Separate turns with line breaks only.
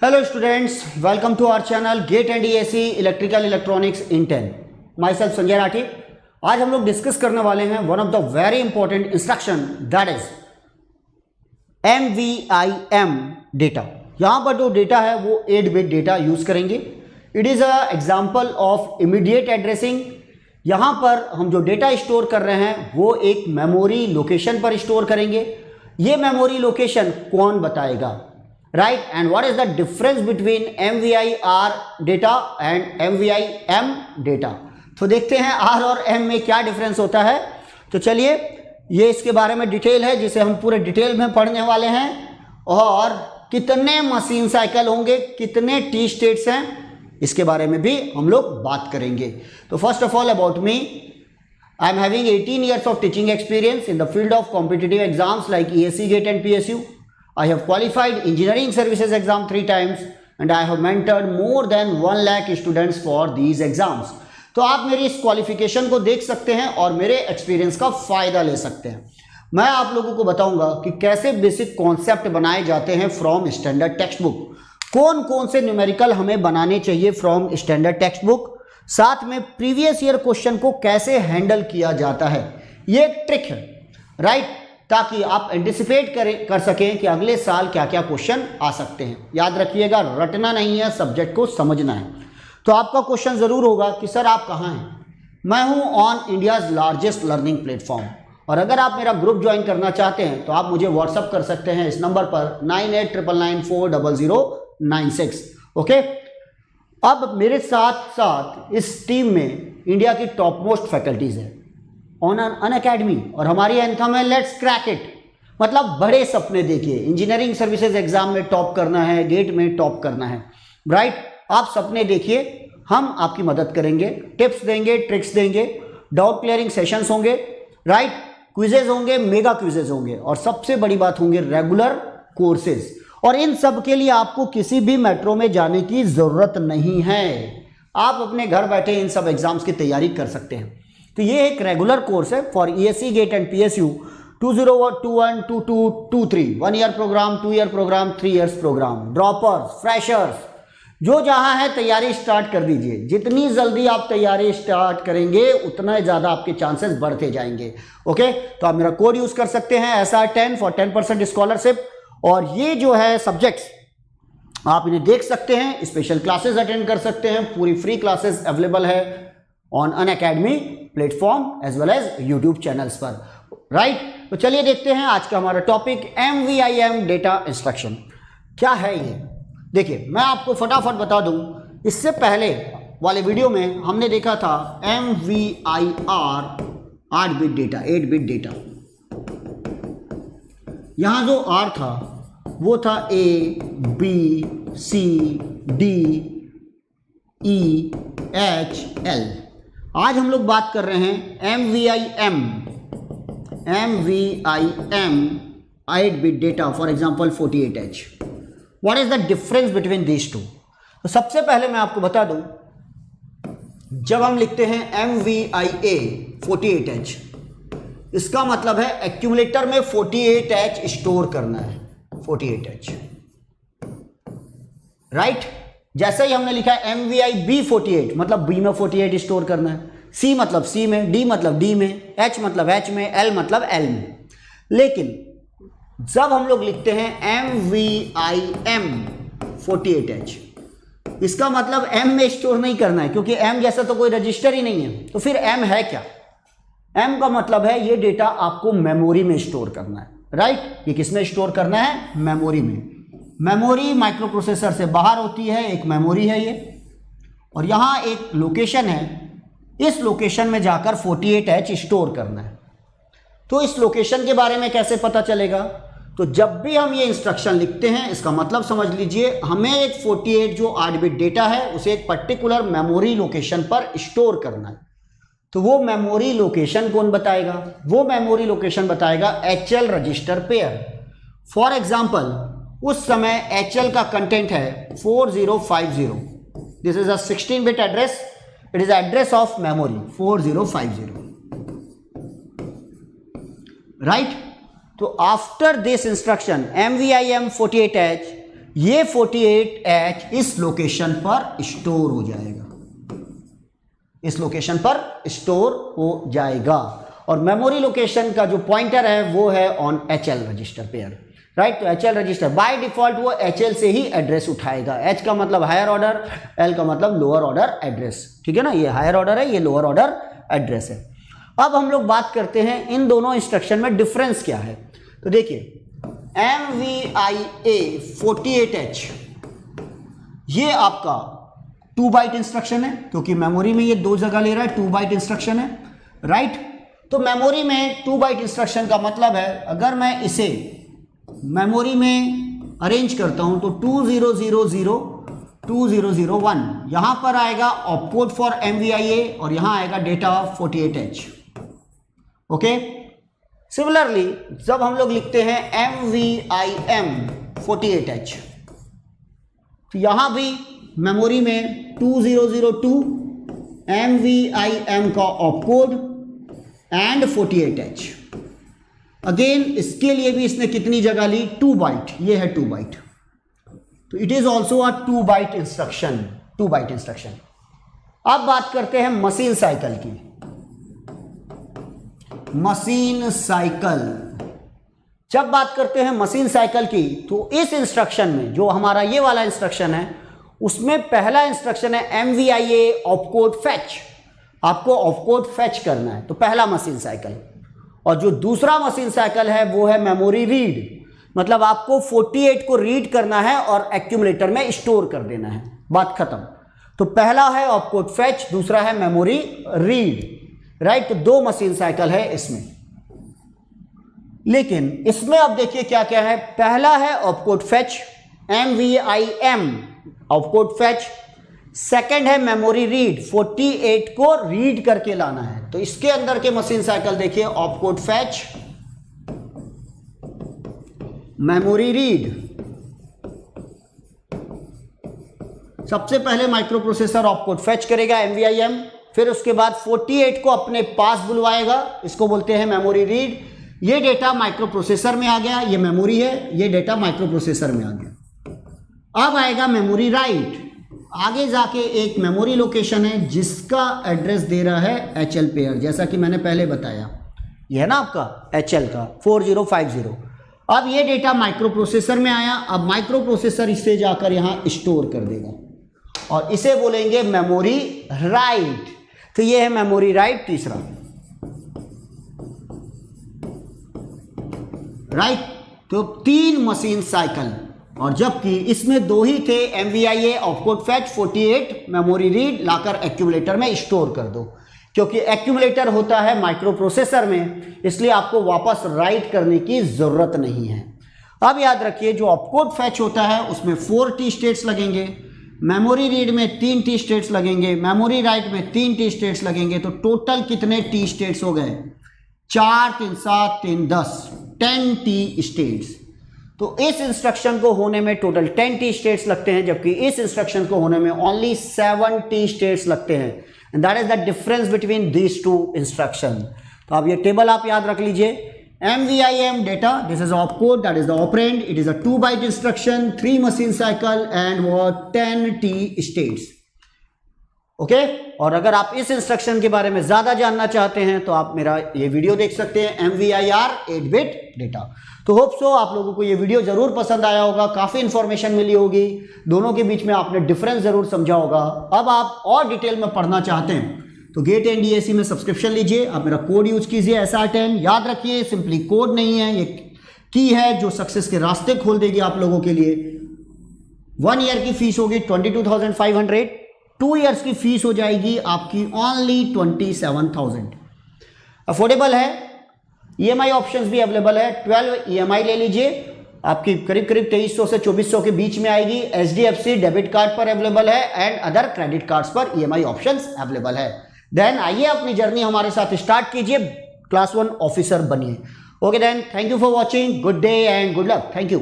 Hello students, welcome to our channel GATE and ESE Electrical Electronics in 10. Myself Sanjay Rathi. आज हम लोग discuss करने वाले हैं one of the very important instruction that is MVIM data. यहाँ पर जो डेटा है वो 8-bit डेटा यूज करेंगे. It is a example of immediate addressing. यहाँ पर हम जो डेटा स्टोर कर रहे हैं वो एक मेमोरी लोकेशन पर स्टोर करेंगे. ये मेमोरी लोकेशन कौन बताएगा, right? And what is the difference between MVIR data and MVIM data. तो देखते हैं R और M में क्या डिफरेंस होता है. तो चलिए, ये इसके बारे में डिटेल है जिसे हम पूरे डिटेल में पढ़ने वाले हैं. और कितने मशीन साइकिल होंगे, कितने टी स्टेट्स हैं, इसके बारे में भी हम लोग बात करेंगे. तो first of all about me, I am having 18 years of teaching experience in the field of competitive exams like ESE, GATE and PSU. I have qualified engineering services exam 3 times and I have mentored more than 1 lakh students for these exams. तो आप मेरी इस qualification को देख सकते हैं और मेरे एक्सपीरियंस का फ़ायदा ले सकते हैं. मैं आप लोगों को बताऊंगा कि कैसे बेसिक कॉन्सेप्ट बनाए जाते हैं फ्रॉम स्टैंडर्ड टेक्स्ट बुक, कौन कौन से न्यूमेरिकल हमें बनाने चाहिए फ्रॉम स्टैंडर्ड टेक्स्ट बुक, साथ में प्रीवियस ईयर क्वेश्चन को कैसे हैंडल किया जाता है. ये एक ट्रिक है, राइट? ताकि आप एंटिसिपेट कर सकें कि अगले साल क्या क्या क्वेश्चन आ सकते हैं. याद रखिएगा, रटना नहीं है, सब्जेक्ट को समझना है. तो आपका क्वेश्चन ज़रूर होगा कि सर आप कहाँ हैं. मैं हूँ on India's largest learning platform. और अगर आप मेरा ग्रुप ज्वाइन करना चाहते हैं तो आप मुझे व्हाट्सअप कर सकते हैं इस नंबर पर 9899940096. ओके. अब मेरे साथ साथ इस टीम में इंडिया की टॉप मोस्ट फैकल्टीज़ हैं ऑन अन अकेडमी, और हमारी एंथम है लेट्स क्रैक इट. मतलब बड़े सपने देखिए. इंजीनियरिंग सर्विसेज एग्जाम में टॉप करना है, गेट में टॉप करना है, राइट? आप सपने देखिए, हम आपकी मदद करेंगे, टिप्स देंगे, ट्रिक्स देंगे, डाउट क्लियरिंग सेशंस होंगे, राइट? क्विजेज होंगे, मेगा क्विजेज होंगे, और सबसे बड़ी बात होंगे रेगुलर कोर्सेज. और इन सब के लिए आपको किसी भी मेट्रो में जाने की ज़रूरत नहीं है. आप अपने घर बैठे इन सब एग्जाम्स की तैयारी कर सकते हैं. तो ये एक रेगुलर कोर्स है for ESE, GATE and PSU 2021, 22, 23, 1 year program, 2 year program, 3 years program. Droppers, freshers, जो जहाँ है तैयारी स्टार्ट कर दीजिए. जितनी जल्दी आप तैयारी स्टार्ट करेंगे उतना ज़्यादा आपके चांसेस बढ़ते जाएंगे. ओके. तो आप मेरा कोड यूज़ कर सकते हैं SR10 फॉर 10% स्कॉलरशिप. और ये जो है सब्जेक्ट्स आप इन्हें देख सकते हैं, स्पेशल क्लासेस अटेंड कर सकते हैं. पूरी फ्री क्लासेस अवेलेबल है on Unacademy platform as well as YouTube channels पर, राइट? तो चलिए देखते हैं आज का हमारा टॉपिक MVIM डेटा इंस्ट्रक्शन क्या है. ये देखिए, मैं आपको फटाफट बता दूं, इससे पहले वाले वीडियो में हमने देखा था MVIR 8-bit data, 8-bit data. यहां जो R था वो था A, B, C, D, E, H, L. आज हम लोग बात कर रहे हैं MVIM 8-bit data, for example 48H. What is the difference between these two? तो सबसे पहले मैं आपको बता दूं, जब हम लिखते हैं MVIA 48H, इसका मतलब है एक्यूमुलेटर में 48H स्टोर करना है. 48H, right? जैसे ही हमने लिखा है MVIB 48, मतलब B में 48 स्टोर करना है. C मतलब C में, D मतलब D में, H मतलब H में, L मतलब L में. लेकिन जब हम लोग लिखते हैं MVIM 48H, इसका मतलब M में स्टोर नहीं करना है, क्योंकि M जैसा तो कोई रजिस्टर ही नहीं है. तो फिर M है क्या? M का मतलब है ये डेटा आपको मेमोरी में स्टोर करना है, राइट? ये किस में स्टोर करना है? मेमोरी में. मेमोरी माइक्रो प्रोसेसर से बाहर होती है, एक मेमोरी है ये, और यहाँ एक लोकेशन है. इस लोकेशन में जाकर 48H स्टोर करना है. तो इस लोकेशन के बारे में कैसे पता चलेगा? तो जब भी हम ये इंस्ट्रक्शन लिखते हैं, इसका मतलब समझ लीजिए, हमें एक 48 जो 8-bit डेटा है उसे एक पर्टिकुलर मेमोरी लोकेशन पर स्टोर करना है. तो वो मेमोरी लोकेशन कौन बताएगा? वो मेमोरी लोकेशन बताएगा HL register pair. For example, उस समय HL का कंटेंट है 4050. This is a 16-bit address. It is address of memory 4050, right? तो after this instruction MVIM 48H ये 48H इस लोकेशन पर स्टोर हो जाएगा, इस लोकेशन पर स्टोर हो जाएगा। और मेमोरी लोकेशन का जो पॉइंटर है वो है on HL register pair, right. तो HL रजिस्टर बाय डिफॉल्ट वो HL से ही एड्रेस उठाएगा। H का मतलब हायर ऑर्डर, L का मतलब लोअर ऑर्डर एड्रेस, ठीक है ना। ये हायर ऑर्डर है, ये लोअर ऑर्डर एड्रेस है। अब हम लोग बात करते हैं इन दोनों इंस्ट्रक्शन में डिफरेंस क्या है। तो देखिए MVIA 48H ये आपका 2 बाइट इंस्ट्रक्शन है, क्योंकि मेमोरी में ये 2 जगह ले रहा है, 2 बाइट इंस्ट्रक्शन है, राइट। तो मेमोरी में 2 बाइट इंस्ट्रक्शन का मतलब है अगर मैं इसे मेमोरी में अरेंज करता हूं तो 2000 2001 यहां पर आएगा ऑपकोड फॉर MVIA और यहां आएगा डेटा 48H, ओके। सिमिलरली जब हम लोग लिखते हैं MVIM 48H तो यहां भी मेमोरी में 2002 MVIM का ऑपकोड एंड 48H। अगेन इसके लिए भी इसने कितनी जगह ली, 2 बाइट, ये है 2 बाइट। तो it is also a 2 byte instruction, 2 byte instruction. अब बात करते हैं मशीन साइकिल की। मशीन साइकिल, जब बात करते हैं मशीन साइकिल की तो इस इंस्ट्रक्शन में जो हमारा ये वाला इंस्ट्रक्शन है उसमें पहला इंस्ट्रक्शन है MVIA ऑपकोड फैच, आपको ऑपकोड फैच करना है, तो पहला मशीन साइकिल। और जो दूसरा मशीन साइकिल है वो है मेमोरी रीड, मतलब आपको 48 को रीड करना है और एक्यूमुलेटर में स्टोर कर देना है, बात खत्म। तो पहला है ऑपकोड फैच, दूसरा है मेमोरी रीड, राइट। तो 2 मशीन साइकिल है इसमें। लेकिन इसमें अब देखिए क्या क्या है। पहला है opcode fetch, MVIM opcode fetch. Second है मेमोरी रीड, 48 को रीड करके लाना है। तो इसके अंदर के मशीन साइकिल देखिए, ऑपकोड फैच, मेमोरी रीड। सबसे पहले माइक्रो प्रोसेसर ऑपकोड फैच करेगा MVIM, फिर उसके बाद 48 को अपने पास बुलवाएगा, इसको बोलते हैं मेमोरी रीड। ये डेटा माइक्रो प्रोसेसर में आ गया, ये मेमोरी है, ये डेटा माइक्रो प्रोसेसर में आ गया। अब आएगा मेमोरी राइट। आगे जाके एक मेमोरी लोकेशन है जिसका एड्रेस दे रहा है HL पेयर, जैसा कि मैंने पहले बताया, ये है ना आपका HL का 4050। अब ये डेटा माइक्रो प्रोसेसर में आया, अब माइक्रो प्रोसेसर इसे जाकर यहाँ स्टोर कर देगा और इसे बोलेंगे मेमोरी राइट। तो ये है मेमोरी राइट तीसरा, राइट। तो 3 मशीन साइकिल, और जबकि इसमें 2 ही थे, MVIA opcode fetch, 48 memory read, लाकर एक्यूमुलेटर में स्टोर कर दो। क्योंकि एक्यूमुलेटर होता है माइक्रो प्रोसेसर में, इसलिए आपको वापस राइट करने की जरूरत नहीं है। अब याद रखिए जो ऑपकोड फैच होता है उसमें 4 T स्टेट्स लगेंगे, मेमोरी रीड में 3 T स्टेट्स लगेंगे, मेमोरी राइट में 3 T स्टेट्स लगेंगे। तो टोटल कितने T स्टेट्स हो गए, 4 3 7 3 10 10 T स्टेट्स। तो इस इंस्ट्रक्शन को होने में टोटल 10 T स्टेट्स लगते हैं, जबकि इस इंस्ट्रक्शन को होने में ओनली 7 T स्टेट्स लगते हैं। And that is the difference between these 2 instruction. तो अब ये टेबल आप याद रख लीजिए। MVIM data, this is opcode, that is the operand, it is a 2 byte instruction, 3 machine cycle and 10 T states. Okay और अगर आप इस इंस्ट्रक्शन के बारे में ज्यादा जानना चाहते हैं तो आप मेरा ये वीडियो देख सकते हैं, MVIR 8 बिट डेटा। तो होप सो आप लोगों को ये वीडियो जरूर पसंद आया होगा, काफी इंफॉर्मेशन मिली होगी, दोनों के बीच में आपने डिफरेंस जरूर समझा होगा। अब आप और डिटेल में पढ़ना चाहते हैं तो गेट NDAC में सब्सक्रिप्शन लीजिए, आप मेरा कोड यूज कीजिए SR10। याद रखिए सिंपली कोड नहीं है, ये की है जो सक्सेस के रास्ते खोल देगी आप लोगों के लिए। 1 ईयर की फीस होगी 22,500, 2 इयर्स की फीस हो जाएगी आपकी ओनली 27,000। अफोर्डेबल है, EMI ऑप्शंस भी अवेलेबल है, 12 EMI ले लीजिए, आपकी करीब करीब 2300 से 2400 के बीच में आएगी। HDFC डेबिट कार्ड पर अवेलेबल है एंड अदर क्रेडिट कार्ड्स पर EMI ऑप्शंस अवेलेबल है। देन आइए अपनी जर्नी हमारे साथ स्टार्ट कीजिए, क्लास 1 ऑफिसर बनिए। Okay then, thank you for watching, good day and good luck, thank you.